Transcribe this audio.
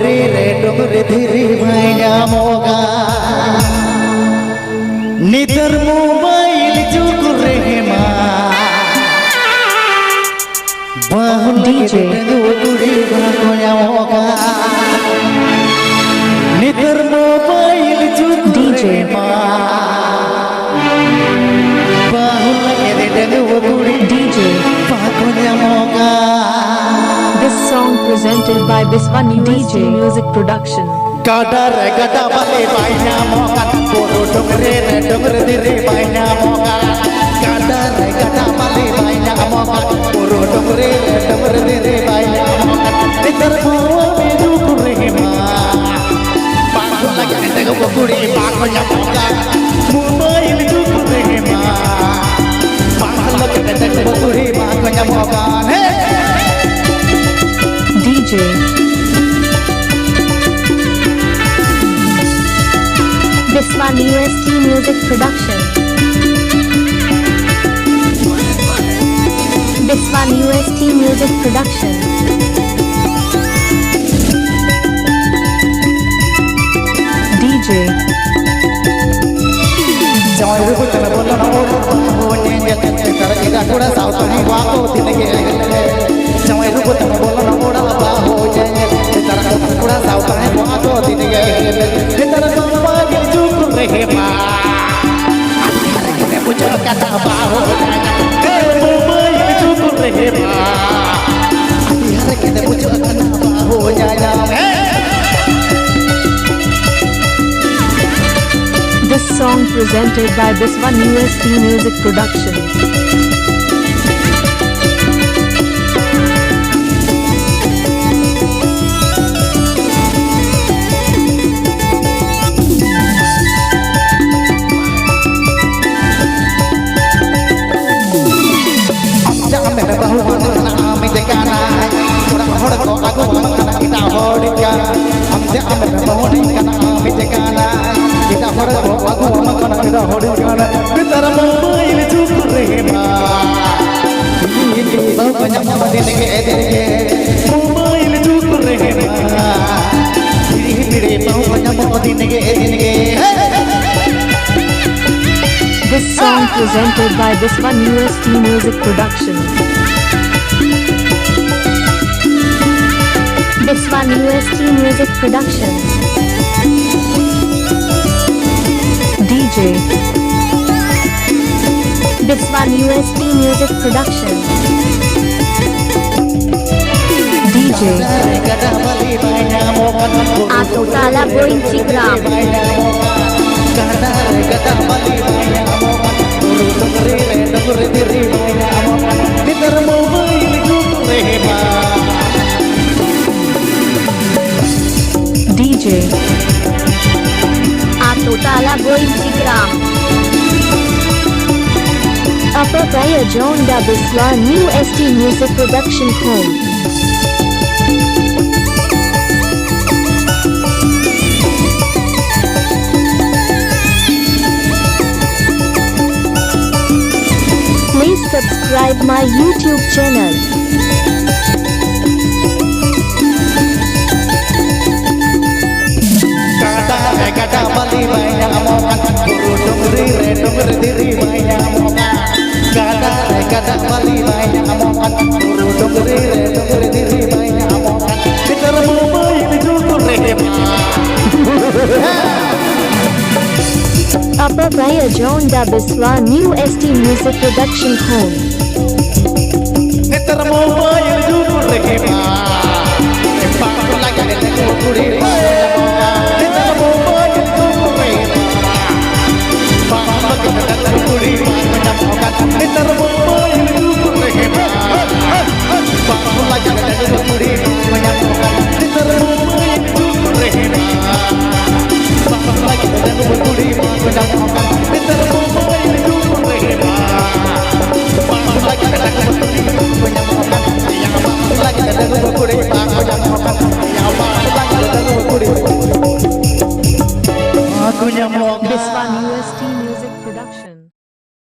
डोंगरे धीरे भैया मोगा नितर मोबाइल चुक रहे माँ बाहुल डीजे गुड़ी भागोया मोगा नितर मोबाइल चुक रहे माँ बाहुल गुड़ी डीजे भागोया मोगा. This song presented by Biswan DJ Music Production. Kadar gada bale baina mokan poro dongre dire baina mokan kadar gada bale baina mokan poro dongre dire baina mokan nitar bawa medu kurhe ma paku lagi tega kuri paku nya mokan mobile tu kurhe ma paku lagi tega kuri paku nya mokan he DJ Biswan UST Music Production. Biswan UST Music Production. DJ Joy rubutan bola na oh nyenye kara ida kuda south ni wako tinage Joy rubutan bola na oh nyenye kara kuda south ni wako tinage Kitara mama juku rehe ma Kita pucuk kata bahu mama juku rehe ma Hari kita pucuk kata bahu nyanya This song presented by Biswan UST Music Production. Bitar mobile chuk rahe ma banyak mobile chuk rahe ma pide banyak This song presented by Biswan UST Music Production. Biswan UST Music Production. DJ Biswan UST Music Production. DJ Ato Kala Boin Chigram. DJ Totala Boin Chigram. Upper Prayer John da Biswan UST Music Production Home. Please subscribe my YouTube channel. Gada bali banyak mokan puru dongre diri banyak mokan gada bali banyak mokan puru dongre diri banyak mokan bitar mobile juku rehe ma Upper Prayer John da Biswan UST Music Production Home. bitar mobile juku rehe ma paku lagi tega kuri Nitar mobile juku rehe ma bahu lagi tega kuri banyak nitar mobile juku rehe ma bahu lagi tega kuri banyak nitar mobile juku rehe ma bahu lagi tega kuri banyak yang bahu lagi tega kuri banyak yang bahu lagi tega kuri aku nyamok Biswan UST Music Production.